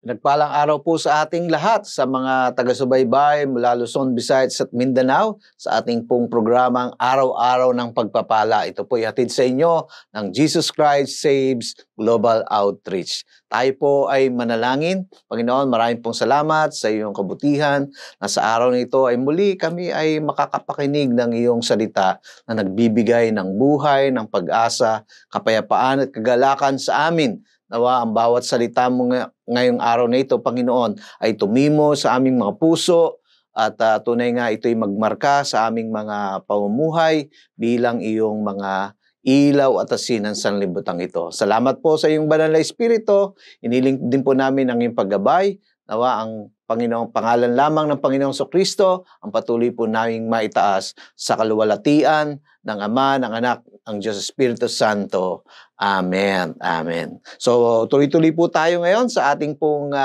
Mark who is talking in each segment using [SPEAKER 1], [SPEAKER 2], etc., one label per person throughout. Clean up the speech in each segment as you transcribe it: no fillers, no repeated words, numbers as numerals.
[SPEAKER 1] Nagpalang araw po sa ating lahat, sa mga taga-subaybay mula Luzon, Visayas at Mindanao sa ating pong programang Araw-Araw ng Pagpapala. Ito po ihatid sa inyo ng Jesus Christ Saves Global Outreach. Tayo po ay manalangin. Panginoon, maraming pong salamat sa iyong kabutihan na sa araw na ito ay muli kami ay makakapakinig ng iyong salita na nagbibigay ng buhay, ng pag-asa, kapayapaan at kagalakan sa amin. Nawa ang bawat salita mo ngayong araw na ito, Panginoon, ay tumimo sa aming mga puso at tunay nga ito'y magmarka sa aming mga pamumuhay bilang iyong mga ilaw at asin ng sanlibutan ito. Salamat po sa iyong banal na Espiritu. Iniling din po namin ang iyong paggabay. Nawa ang Panginoong pangalan lamang ng Panginoong Kristo ang patuloy po naming maitaas sa kaluwalhatian ng Ama, ng Anak, ang Diyos Espiritu Santo. Amen. Amen. So, tuloy-tuloy po tayo ngayon sa ating pong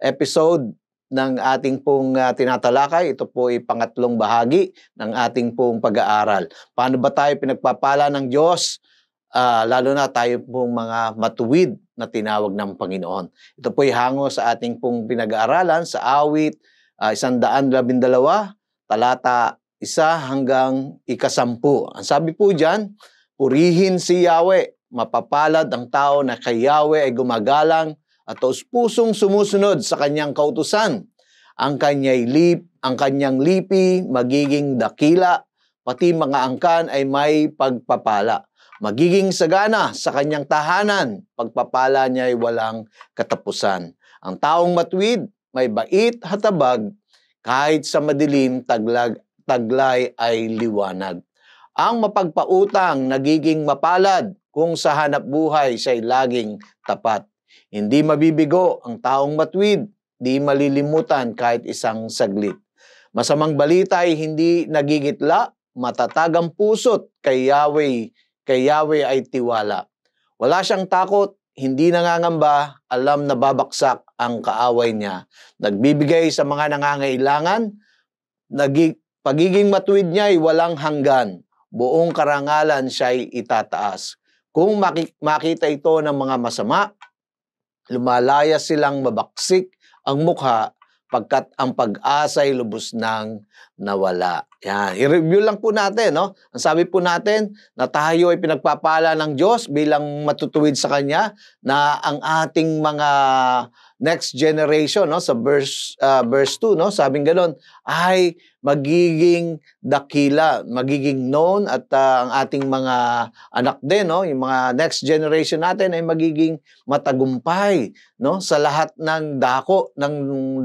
[SPEAKER 1] episode ng ating pong tinatalakay. Ito po ay pangatlong bahagi ng ating pong pag-aaral. Paano ba tayo pinagpapala ng Diyos? Lalo na tayo pong mga matuwid na tinawag ng Panginoon. Ito po ay hango sa ating pong pinag-aaralan sa awit 112, talata 1 hanggang 10. Ang sabi po dyan, purihin si Yahweh, mapapalad ang tao na kay Yahweh ay gumagalang at taus-pusong sumusunod sa kanyang kautusan. Ang kanyang lipi magiging dakila, pati mga angkan ay may pagpapala. Magiging sagana sa kanyang tahanan, pagpapala niya ay walang katapusan. Ang taong matuwid, may bait hatabag, kahit sa madilim taglay ay liwanag. Ang mapagpautang nagiging mapalad kung sa hanap buhay siya'y laging tapat. Hindi mabibigo ang taong matuwid, di malilimutan kahit isang saglit. Masamang balita ay hindi nagigitla, matatag ang puso't kay Yahweh ay tiwala. Wala siyang takot, hindi nangangamba, alam na babaksak ang kaaway niya. Nagbibigay sa mga nangangailangan, pagiging matuwid niya ay walang hanggan. Buong karangalan siya'y itataas. Kung makita ito ng mga masama, lumalaya silang mabaksik ang mukha pagkat ang pag-asa ay lubos nang nawala. Yan. I-review lang po natin, no? Ang sabi po natin na tayo ay pinagpapala ng Diyos bilang matutuwid sa Kanya na ang ating mga next generation, no? Sa verse 2, no? Sabing gano'n, ay magiging dakila, magiging known at ang ating mga anak din, no? Yung mga next generation natin ay magiging matagumpay, no? Sa lahat ng dako ng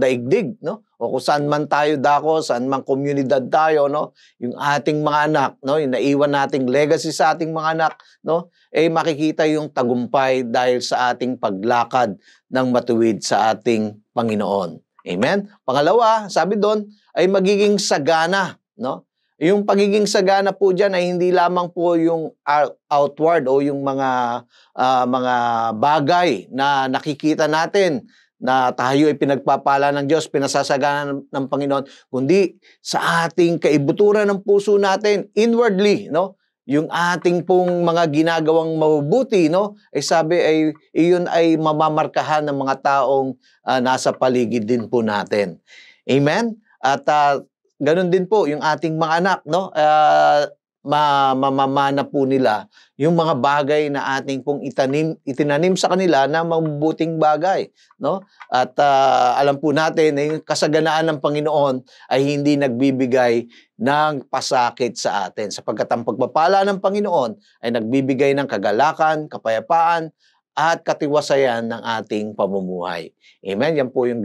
[SPEAKER 1] daigdig, no? O kung saan man tayo dako, saan man komunidad tayo, no? Yung ating mga anak, no? Yung naiwan nating legacy sa ating mga anak, no? Eh makikita yung tagumpay dahil sa ating paglakad ng matuwid sa ating Panginoon. Amen? Pangalawa, sabi doon, ay magiging sagana, no? Yung pagiging sagana po diyan ay hindi lamang po yung outward o yung mga bagay na nakikita natin na tayo ay pinagpapala ng Diyos, pinasasagana ng Panginoon, kundi sa ating kaibuturan ng puso natin, inwardly, no? Yung ating pong mga ginagawang mabubuti, no? Ay sabi ay iyon ay mamamarkahan ng mga taong nasa paligid din po natin. Amen? At ganun din po yung ating mga anak, no? Mamamana po nila yung mga bagay na ating pong itinanim sa kanila na mabubuting bagay, no? At alam po natin na yung kasaganaan ng Panginoon ay hindi nagbibigay ng pasakit sa atin, sapagkat ang pagpapala ng Panginoon ay nagbibigay ng kagalakan, kapayapaan, at katiwasayan ng ating pamumuhay. Amen? Yan po yung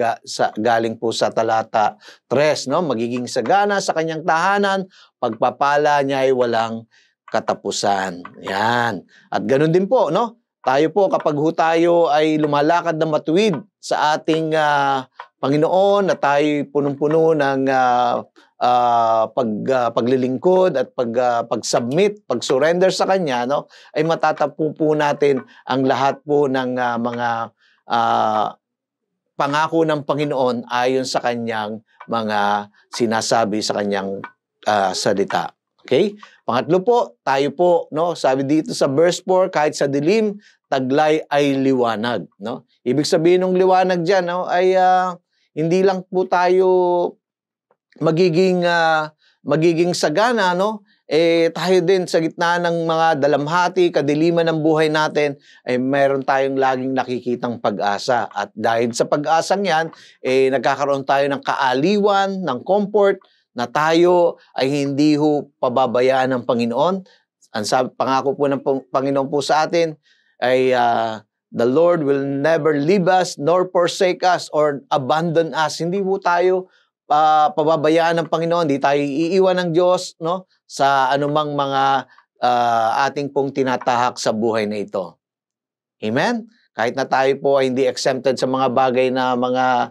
[SPEAKER 1] galing po sa talata 3, no? Magiging sagana sa kanyang tahanan, pagpapala niya ay walang katapusan. Yan. At ganun din po, no? Tayo po, kapag tayo ay lumalakad na matuwid sa ating Panginoon, na tayo punong-puno ng paglilingkod at pag-submit, pag-surrender sa Kanya, no? Ay matatapo po natin ang lahat po ng mga pangako ng Panginoon ayon sa Kanyang mga sinasabi sa Kanyang salita. Okay? Pangatlo po, tayo po, no, sabi dito sa verse 4, kahit sa dilim, taglay ay liwanag, no? Ibig sabihin ng liwanag diyan, no, ay hindi lang po tayo magiging sagana, no? Tayo din sa gitna ng mga dalamhati, kadiliman ng buhay natin, ay meron tayong laging nakikitang pag-asa. At dahil sa pag-asang yan, nagkakaroon tayo ng kaaliwan, ng comfort, na tayo ay hindi pababayaan ng Panginoon. Ang pangako po ng Panginoon po sa atin ay the Lord will never leave us nor forsake us or abandon us. Hindi po tayo pababayaan ng Panginoon, hindi tayo iiwan ng Diyos, no, sa anumang mga ating pong tinatahak sa buhay na ito. Amen? Kahit na tayo po ay hindi exempted sa mga bagay na mga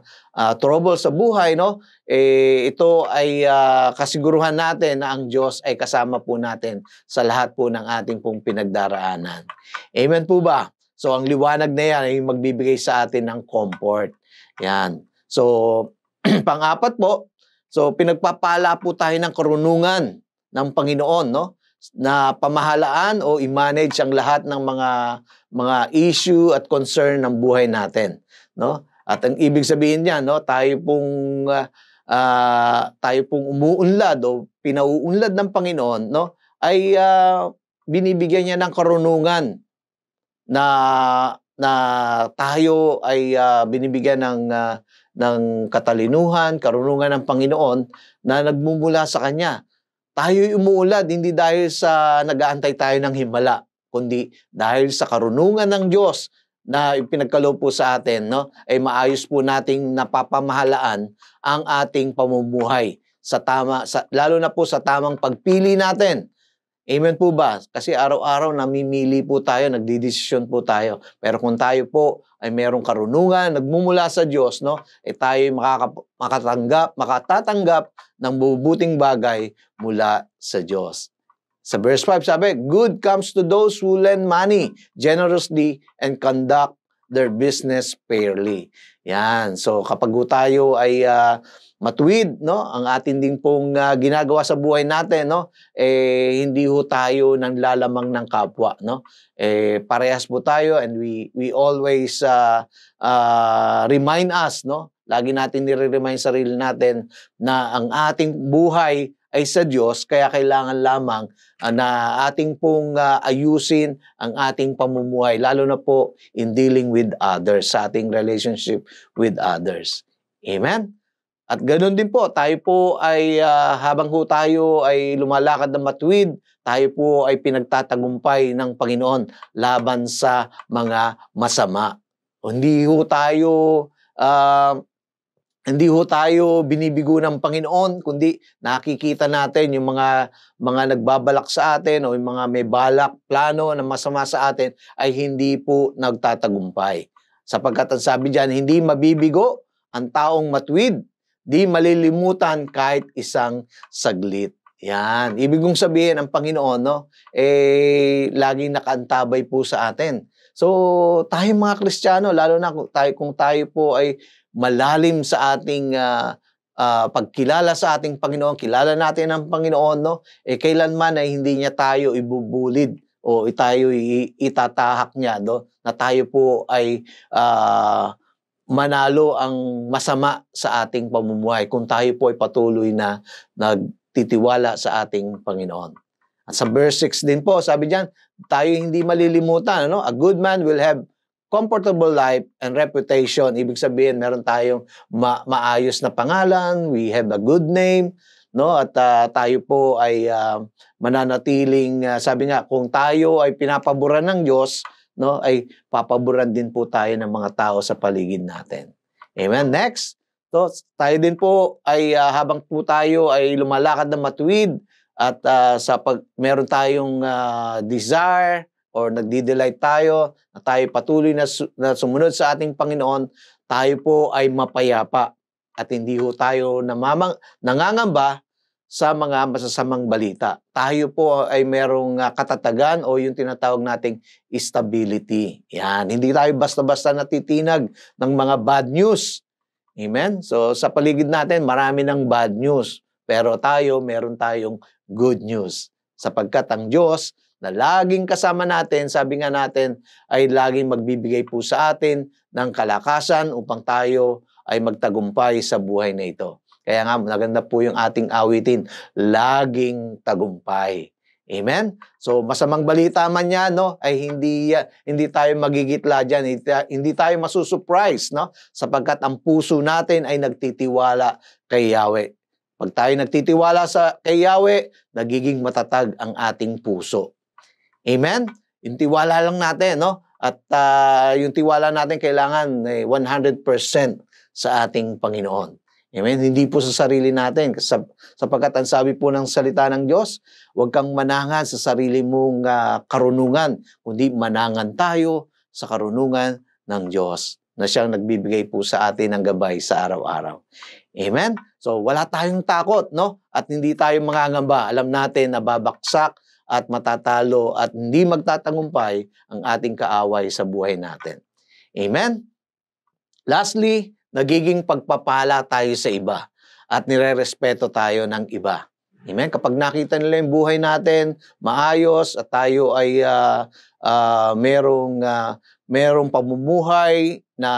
[SPEAKER 1] trouble sa buhay, no, ito ay kasiguruhan natin na ang Diyos ay kasama po natin sa lahat po ng ating pong pinagdaraanan. Amen po ba? So, ang liwanag na yan ay magbibigay sa atin ng comfort. Yan. So, pang-apat po, so pinagpapala po tayo ng karunungan ng Panginoon, no, na pamahalaan o i-manage ang lahat ng mga issue at concern ng buhay natin, no? At ang ibig sabihin niyan, no, tayo pong umuunlad o pinauunlad ng Panginoon, no, ay binibigyan niya ng karunungan na tayo ay binibigyan ng katalinuhan, karunungan ng Panginoon na nagmumula sa Kanya. Tayo'y umuulad hindi dahil sa nag-aantay tayo ng himala, kundi dahil sa karunungan ng Diyos na ipinagkaloob po sa atin, no, ay maayos po nating napapamahalaan ang ating pamumuhay lalo na po sa tamang pagpili natin. Amen po ba? Kasi araw-araw namimili po tayo, nagdidesisyon po tayo. Pero kung tayo po ay merong karunungan, nagmumula sa Diyos, no, tayo makatatanggap ng mabubuting bagay mula sa Diyos. Sa verse 5 sabi, good comes to those who lend money generously and conduct their business fairly. Yan. So kapag tayo ay matuwid, no, ang atin din pong ginagawa sa buhay natin, no, hindi ho tayo nang lalamang ng kapwa, no. Parehas po tayo and we always remind us, no. Lagi natin nire-remind sarili natin na ang ating buhay ay sa Diyos, kaya kailangan lamang na ating pong ayusin ang ating pamumuhay, lalo na po in dealing with others, sa ating relationship with others. Amen? At ganoon din po, tayo po ay habang po tayo ay lumalakad ng matuwid, tayo po ay pinagtatagumpay ng Panginoon laban sa mga masama. Hindi ho tayo binibigo ng Panginoon, kundi nakikita natin yung mga nagbabalak sa atin o yung mga may balak, plano na masama sa atin ay hindi po nagtatagumpay. Sapagkat ang sabi diyan, hindi mabibigo ang taong matuwid, di malilimutan kahit isang saglit. Yan. Ibig kong sabihin, ang Panginoon, no, laging nakaantabay po sa atin. So, tayo mga Kristiyano, lalo na kung tayo po ay malalim sa ating pagkilala sa ating Panginoon, kilala natin ang Panginoon, no, kailanman ay hindi niya tayo ibubulid o tayo itatahak niya, no, na tayo po ay manalo ang masama sa ating pamumuhay kung tayo po ay patuloy na nagtitiwala sa ating Panginoon. At sa verse 6 din po, sabi diyan, tayo hindi malilimutan, no? A good man will have comfortable life and reputation. Ibig sabihin, meron tayong maayos na pangalan, we have a good name, no? At tayo po ay mananatiling, sabi nga, kung tayo ay pinapaboran ng Diyos, no, ay papaboran din po tayo ng mga tao sa paligid natin. Amen? Next, so, tayo din po ay habang po tayo ay lumalakad ng matuwid at meron tayong desire or nagdi-delight tayo, na tayo patuloy na sumunod sa ating Panginoon, tayo po ay mapayapa at hindi ho tayo nangangamba sa mga masasamang balita. Tayo po ay merong katatagan o yung tinatawag nating stability. Yan, hindi tayo basta-basta natitinag ng mga bad news. Amen? So sa paligid natin, marami ng bad news. Pero meron tayong good news. Sapagkat ang Diyos na laging kasama natin, sabi nga natin, ay laging magbibigay po sa atin ng kalakasan upang tayo ay magtagumpay sa buhay na ito. Kaya nga, maganda po yung ating awitin, laging tagumpay. Amen? So, masamang balita man yan, no? Ay hindi tayo magigitla dyan, hindi tayo masusurprise, no? Sapagkat ang puso natin ay nagtitiwala kay Yahweh. Pag tayo nagtitiwala kay Yahweh, nagiging matatag ang ating puso. Amen? Yung tiwala lang natin, no? At yung tiwala natin kailangan 100% sa ating Panginoon. Amen? Hindi po sa sarili natin. Sapagkat ang sabi po ng salita ng Diyos, huwag kang manangan sa sarili mong karunungan, kundi manangan tayo sa karunungan ng Diyos na siyang nagbibigay po sa atin ng gabay sa araw-araw. Amen? So, wala tayong takot, no? At hindi tayo mangangamba. Alam natin na babaksak at matatalo at hindi magtatagumpay ang ating kaaway sa buhay natin. Amen? Lastly, nagiging pagpapala tayo sa iba at nirerespeto tayo ng iba. Amen? Kapag nakita nila yung buhay natin, maayos at tayo ay merong pamumuhay na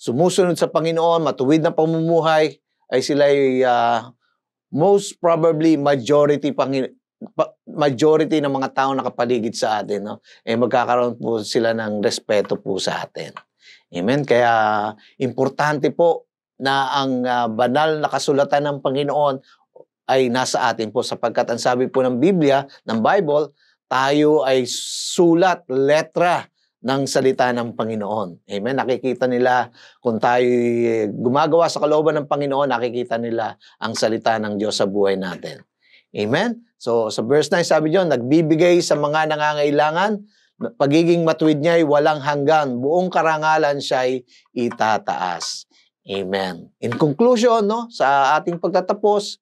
[SPEAKER 1] sumusunod sa Panginoon, matuwid na pamumuhay, ay sila ay most probably majority ng mga tao nakapaligid sa atin, no? Magkakaroon po sila ng respeto po sa atin. Amen? Kaya importante po na ang banal na kasulatan ng Panginoon ay nasa atin po sapagkat ang sabi po ng Biblia, ng Bible, tayo ay sulat, letra ng salita ng Panginoon. Amen? Nakikita nila kung tayo gumagawa sa kalooban ng Panginoon, nakikita nila ang salita ng Diyos sa buhay natin. Amen? So sa verse 9 sabi Diyon, nagbibigay sa mga nangangailangan, pagiging matuwid niya ay walang hanggan. Buong karangalan siya ay itataas. Amen. In conclusion, no, sa ating pagtatapos,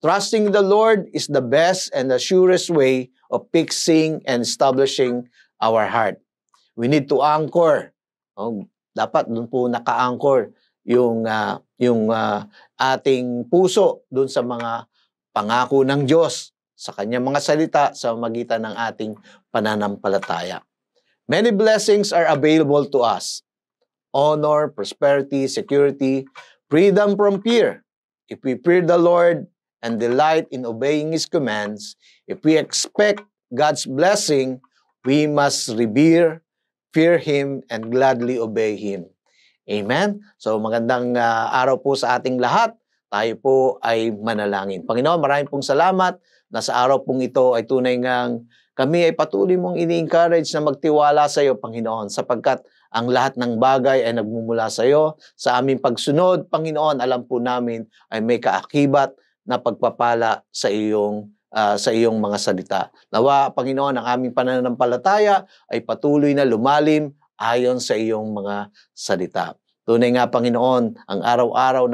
[SPEAKER 1] trusting the Lord is the best and the surest way of fixing and establishing our heart. We need to anchor. Dapat doon po naka-anchor yung ating puso doon sa mga pangako ng Diyos, sa kanyang mga salita sa magitan ng ating pananampalataya. Many blessings are available to us. Honor, prosperity, security, freedom from fear. If we fear the Lord and delight in obeying His commands, if we expect God's blessing, we must revere, fear Him, and gladly obey Him. Amen? So magandang araw po sa ating lahat. Tayo po ay manalangin. Panginoon, maraming pong salamat na sa araw pong ito ay tunay ngang kami ay patuloy mong ini-encourage na magtiwala sa iyo, Panginoon, sapagkat ang lahat ng bagay ay nagmumula sa iyo. Sa aming pagsunod, Panginoon, alam po namin ay may kaakibat na pagpapala sa iyong mga salita. Nawa, Panginoon, ang aming pananampalataya ay patuloy na lumalim ayon sa iyong mga salita. Tunay nga, Panginoon, ang araw-araw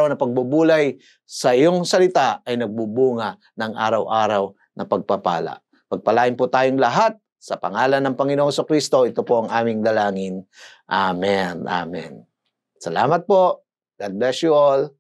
[SPEAKER 1] na pagbubulay sa iyong salita ay nagbubunga ng araw-araw na pagpapala. Pagpalain po tayong lahat sa pangalan ng Panginoong Kristo. Ito po ang aming dalangin. Amen. Amen. Salamat po. God bless you all.